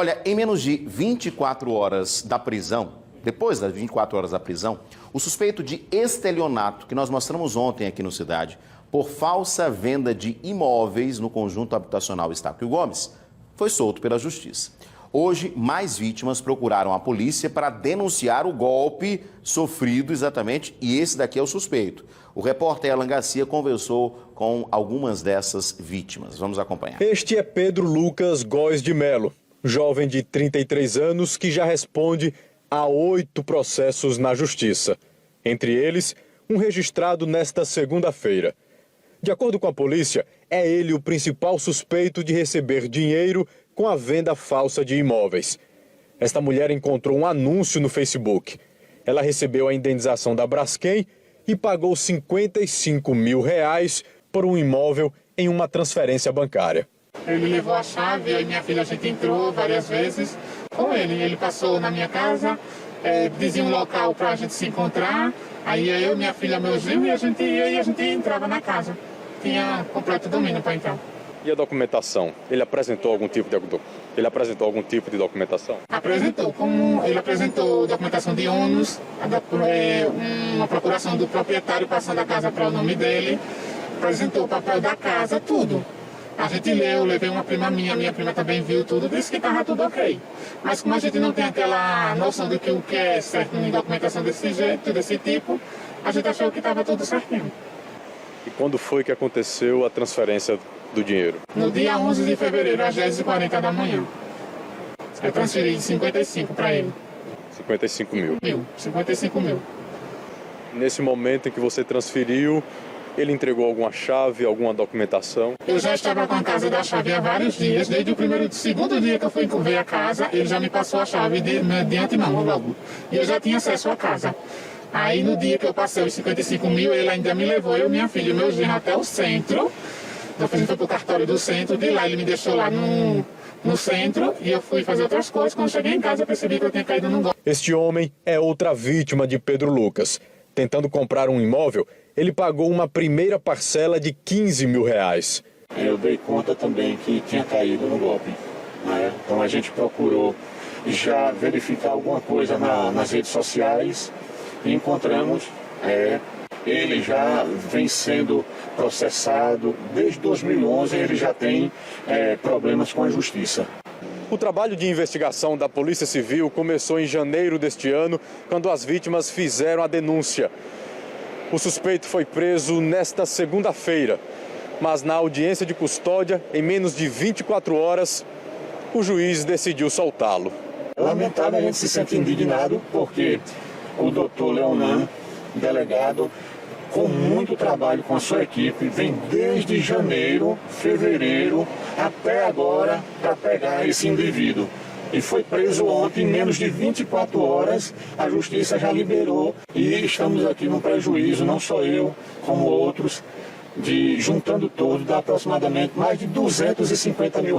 Olha, em menos de 24 horas da prisão, depois das 24 horas da prisão, o suspeito de estelionato, que nós mostramos ontem aqui no Cidade, por falsa venda de imóveis no conjunto habitacional Estácio Gomes, foi solto pela Justiça. Hoje, mais vítimas procuraram a polícia para denunciar o golpe sofrido exatamente, e esse daqui é o suspeito. O repórter Alan Garcia conversou com algumas dessas vítimas. Vamos acompanhar. Este é Pedro Lucas Góes de Melo, jovem de 33 anos que já responde a 8 processos na Justiça. Entre eles, um registrado nesta segunda-feira. De acordo com a polícia, é ele o principal suspeito de receber dinheiro com a venda falsa de imóveis. Esta mulher encontrou um anúncio no Facebook. Ela recebeu a indenização da Braskem e pagou R$55 mil por um imóvel em uma transferência bancária. Ele levou a chave, aí minha filha, a gente entrou várias vezes com ele. Ele passou na minha casa, dizia um local para a gente se encontrar. Aí eu, minha filha, meu genro, e a gente ia e a gente entrava na casa. Tinha completo domínio para entrar. E a documentação? Ele apresentou algum tipo de documentação? Apresentou. Ele apresentou documentação de ônus, uma procuração do proprietário passando a casa para o nome dele, apresentou o papel da casa, tudo. A gente leu, levei uma minha prima também viu tudo, disse que estava tudo ok. Mas como a gente não tem aquela noção do que o que é certo em documentação desse jeito, desse tipo, a gente achou que estava tudo certinho. E quando foi que aconteceu a transferência do dinheiro? No dia 11 de fevereiro, às 10h40 da manhã. Eu transferi 55 para ele. 55 mil? 55 mil. Nesse momento em que você transferiu, ele entregou alguma chave, alguma documentação? Eu já estava com a casa da chave há vários dias. Desde o segundo dia que eu fui ver a casa, ele já me passou a chave de antemão logo. E eu já tinha acesso à casa. Aí no dia que eu passei os 55 mil, ele ainda me levou, eu, minha filha e meu genro, até o centro. Depois a gente foi pro cartório do centro, de lá ele me deixou lá no centro e eu fui fazer outras coisas. Quando cheguei em casa eu percebi que eu tinha caído num golpe. Este homem é outra vítima de Pedro Lucas. Tentando comprar um imóvel, ele pagou uma primeira parcela de R$15 mil. Eu dei conta também que tinha caído no golpe, né? Então a gente procurou já verificar alguma coisa nas redes sociais e encontramos, ele já vem sendo processado, desde 2011 ele já tem problemas com a justiça. O trabalho de investigação da Polícia Civil começou em janeiro deste ano, quando as vítimas fizeram a denúncia. O suspeito foi preso nesta segunda-feira, mas na audiência de custódia, em menos de 24 horas, o juiz decidiu soltá-lo. Lamentável, a gente se sente indignado porque o doutor Leonan, delegado, com muito trabalho com a sua equipe, vem desde janeiro, fevereiro, até agora para pegar esse indivíduo. E foi preso ontem, em menos de 24 horas, a justiça já liberou e estamos aqui no prejuízo, não só eu, como outros, juntando tudo, dá aproximadamente mais de R$250 mil.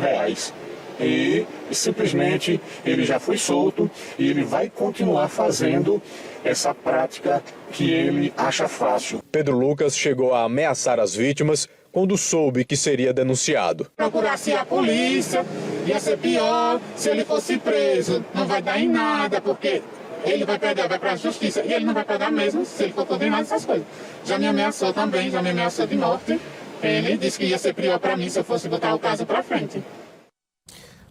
E simplesmente ele já foi solto e ele vai continuar fazendo essa prática que ele acha fácil. Pedro Lucas chegou a ameaçar as vítimas quando soube que seria denunciado. Procurasse a polícia, ia ser pior se ele fosse preso. Não vai dar em nada, porque ele vai perder, vai para a justiça. E ele não vai pegar mesmo se ele for condenado essas coisas. Já me ameaçou também, já me ameaçou de morte. Ele disse que ia ser pior para mim se eu fosse botar o caso para frente.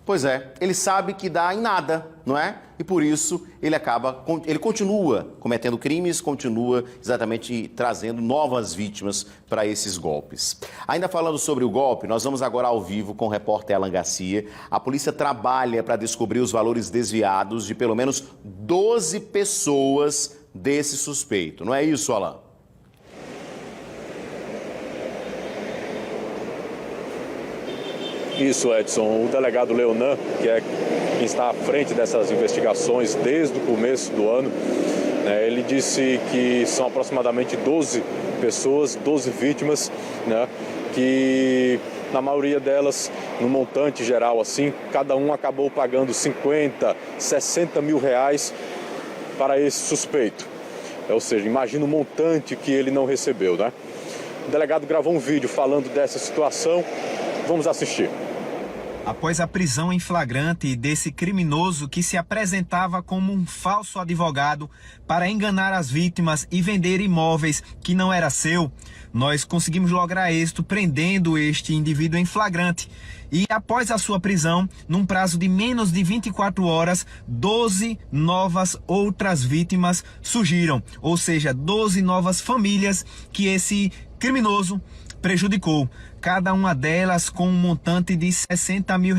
Pois é, ele sabe que dá em nada, não é? E por isso ele continua cometendo crimes, continua exatamente trazendo novas vítimas para esses golpes. Ainda falando sobre o golpe, nós vamos agora ao vivo com o repórter Alan Garcia. A polícia trabalha para descobrir os valores desviados de pelo menos 12 pessoas desse suspeito. Não é isso, Alan? Isso, Edson. O delegado Leonan, que é quem está à frente dessas investigações desde o começo do ano, ele disse que são aproximadamente 12 pessoas, 12 vítimas, que na maioria delas, no montante geral assim, cada um acabou pagando 50, 60 mil reais para esse suspeito. Ou seja, imagina o montante que ele não recebeu, né? O delegado gravou um vídeo falando dessa situação. Vamos assistir. Após a prisão em flagrante desse criminoso que se apresentava como um falso advogado para enganar as vítimas e vender imóveis que não era seu, nós conseguimos lograr êxito prendendo este indivíduo em flagrante. E após a sua prisão, num prazo de menos de 24 horas, 12 novas outras vítimas surgiram. Ou seja, 12 novas famílias que esse criminoso prejudicou, cada uma delas com um montante de R$60 mil.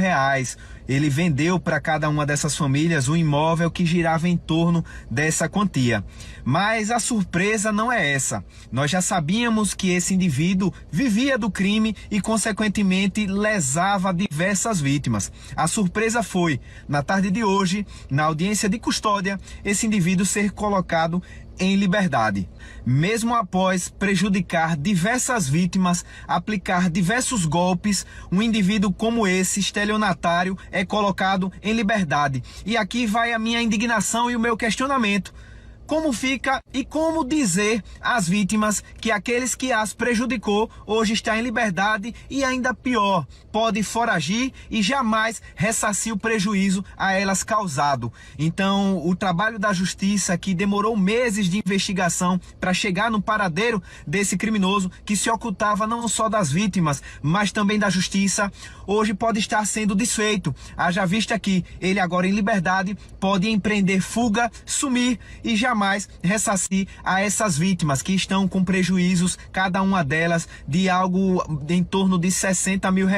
Ele vendeu para cada uma dessas famílias um imóvel que girava em torno dessa quantia. Mas a surpresa não é essa. Nós já sabíamos que esse indivíduo vivia do crime e, consequentemente, lesava diversas vítimas. A surpresa foi, na tarde de hoje, na audiência de custódia, esse indivíduo ser colocado em liberdade. Mesmo após prejudicar diversas vítimas, aplicar diversos golpes, um indivíduo como esse, estelionatário, é colocado em liberdade. E aqui vai a minha indignação e o meu questionamento. Como fica e como dizer às vítimas que aqueles que as prejudicou hoje está em liberdade e, ainda pior, pode foragir e jamais ressarcir o prejuízo a elas causado? Então, o trabalho da justiça, que demorou meses de investigação para chegar no paradeiro desse criminoso que se ocultava não só das vítimas, mas também da justiça, hoje pode estar sendo desfeito. Haja vista que ele, agora em liberdade, pode empreender fuga, sumir e jamais ressarcir a essas vítimas que estão com prejuízos, cada uma delas, de algo em torno de R$60 mil.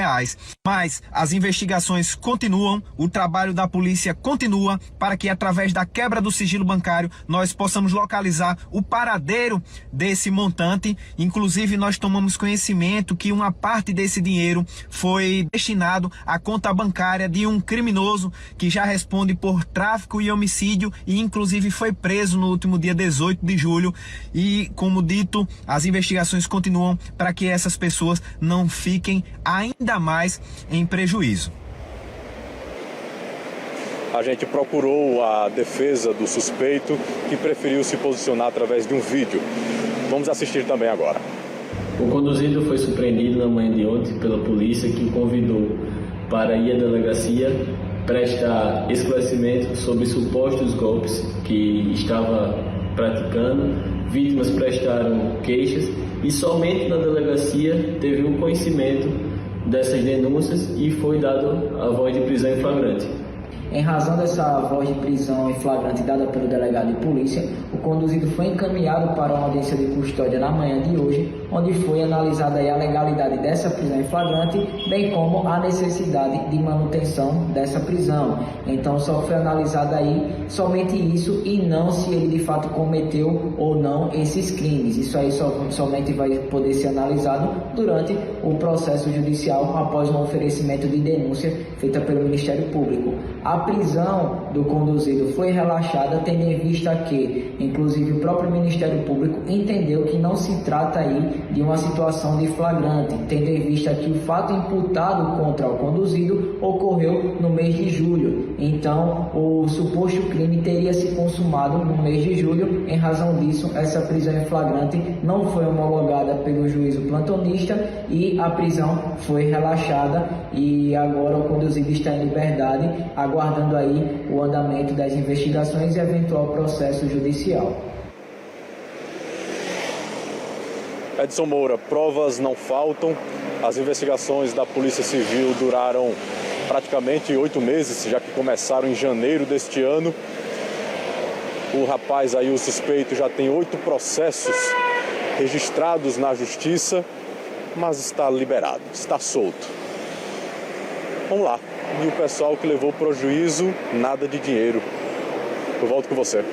Mas as investigações continuam, o trabalho da polícia continua para que, através da quebra do sigilo bancário, nós possamos localizar o paradeiro desse montante. Inclusive, nós tomamos conhecimento que uma parte desse dinheiro foi destinado à conta bancária de um criminoso que já responde por tráfico e homicídio e, inclusive, foi preso no último dia 18 de julho. E, como dito, as investigações continuam para que essas pessoas não fiquem ainda mais em prejuízo. A gente procurou a defesa do suspeito, que preferiu se posicionar através de um vídeo. Vamos assistir também agora. O conduzido foi surpreendido na manhã de ontem pela polícia, que o convidou para ir à delegacia prestar esclarecimento sobre supostos golpes que estava praticando. Vítimas prestaram queixas e somente na delegacia teve um conhecimento dessas denúncias e foi dado a voz de prisão em flagrante. Em razão dessa voz de prisão em flagrante dada pelo delegado de polícia, o conduzido foi encaminhado para uma audiência de custódia na manhã de hoje, onde foi analisada a legalidade dessa prisão em flagrante, bem como a necessidade de manutenção dessa prisão. Então só foi analisado aí somente isso e não se ele de fato cometeu ou não esses crimes. Isso aí somente vai poder ser analisado durante o processo judicial após um oferecimento de denúncia feita pelo Ministério Público. A prisão do conduzido foi relaxada, tendo em vista que, inclusive, o próprio Ministério Público entendeu que não se trata aí de uma situação de flagrante, tendo em vista que o fato imputado contra o conduzido ocorreu no mês de julho. Então, o suposto crime teria se consumado no mês de julho. Em razão disso, essa prisão em flagrante não foi homologada pelo juízo plantonista e a prisão foi relaxada, e agora o conduzido está em liberdade, aguardando aí o andamento das investigações e eventual processo judicial. Edson Moura, provas não faltam. As investigações da Polícia Civil duraram praticamente 8 meses, já que começaram em janeiro deste ano. O rapaz aí, o suspeito, já tem 8 processos registrados na justiça, mas está liberado, está solto. Vamos lá. E o pessoal que levou prejuízo, nada de dinheiro. Eu volto com você.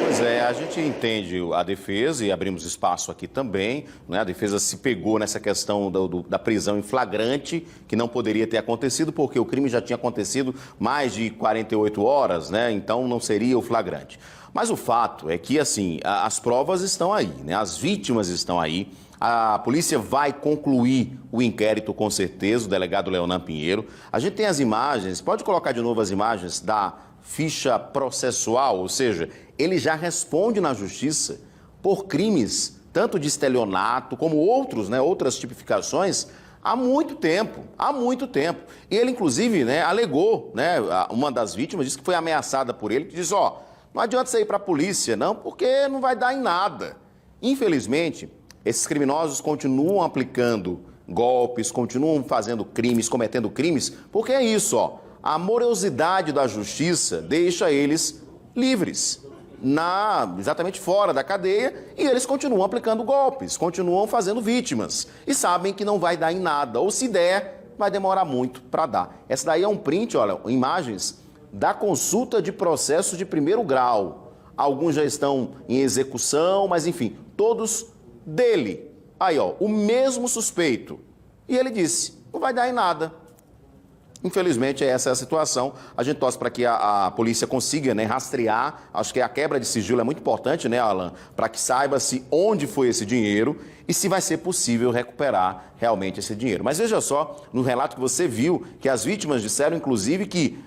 Pois é, a gente entende a defesa e abrimos espaço aqui também, né? A defesa se pegou nessa questão da prisão em flagrante, que não poderia ter acontecido porque o crime já tinha acontecido mais de 48 horas, né? Então não seria o flagrante. Mas o fato é que, assim, as provas estão aí, né? As vítimas estão aí. A polícia vai concluir o inquérito, com certeza, o delegado Leonan Pinheiro. A gente tem as imagens, pode colocar de novo as imagens da ficha processual, ou seja, ele já responde na justiça por crimes, tanto de estelionato como outros, né, outras tipificações, há muito tempo. E ele, inclusive, né, alegou, né, uma das vítimas disse que foi ameaçada por ele, que diz, não adianta você ir para a polícia, não, porque não vai dar em nada. Infelizmente, esses criminosos continuam aplicando golpes, continuam fazendo crimes, cometendo crimes, porque é isso, a morosidade da justiça deixa eles livres, exatamente fora da cadeia, e eles continuam aplicando golpes, continuam fazendo vítimas, e sabem que não vai dar em nada, ou se der, vai demorar muito para dar. Essa daí é um print, olha, imagens da consulta de processo de primeiro grau. Alguns já estão em execução, mas enfim, todos dele. Aí, o mesmo suspeito. E ele disse, não vai dar em nada. Infelizmente, essa é a situação. A gente torce para que a polícia consiga, né, rastrear. Acho que a quebra de sigilo é muito importante, né, Alan? Para que saiba-se onde foi esse dinheiro e se vai ser possível recuperar realmente esse dinheiro. Mas veja só, no relato que você viu, que as vítimas disseram, inclusive, que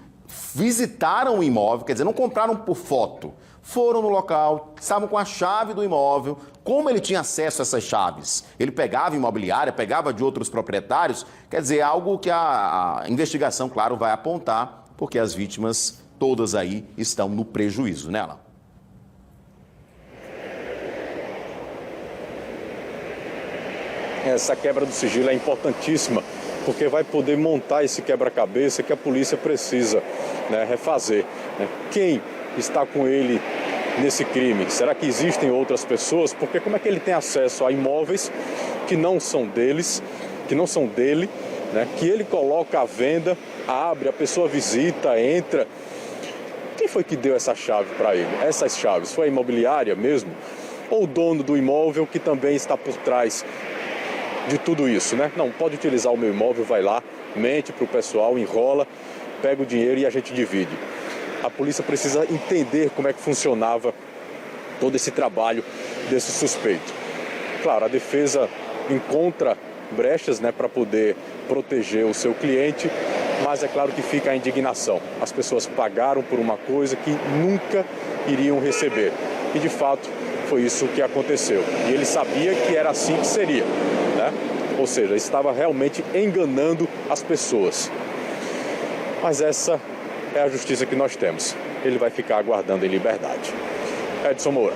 visitaram o imóvel, quer dizer, não compraram por foto. Foram no local, estavam com a chave do imóvel. Como ele tinha acesso a essas chaves? Ele pegava imobiliária, pegava de outros proprietários? Quer dizer, algo que a investigação, claro, vai apontar, porque as vítimas todas aí estão no prejuízo, né, Alan? Essa quebra do sigilo é importantíssima, porque vai poder montar esse quebra-cabeça que a polícia precisa, né, refazer. Né? Quem está com ele nesse crime? Será que existem outras pessoas? Porque como é que ele tem acesso a imóveis que não são deles, que não são dele, né? Que ele coloca à venda, abre, a pessoa visita, entra. Quem foi que deu essa chave para ele? Essas chaves? Foi a imobiliária mesmo? Ou o dono do imóvel que também está por trás de tudo isso, né? Não, pode utilizar o meu imóvel, vai lá, mente para o pessoal, enrola, pega o dinheiro e a gente divide. A polícia precisa entender como é que funcionava todo esse trabalho desse suspeito. Claro, a defesa encontra brechas, né, para poder proteger o seu cliente, mas é claro que fica a indignação. As pessoas pagaram por uma coisa que nunca iriam receber. E, de fato, foi isso que aconteceu. E ele sabia que era assim que seria, né? Ou seja, estava realmente enganando as pessoas. Mas essa é a justiça que nós temos. Ele vai ficar aguardando em liberdade. Edson Moura.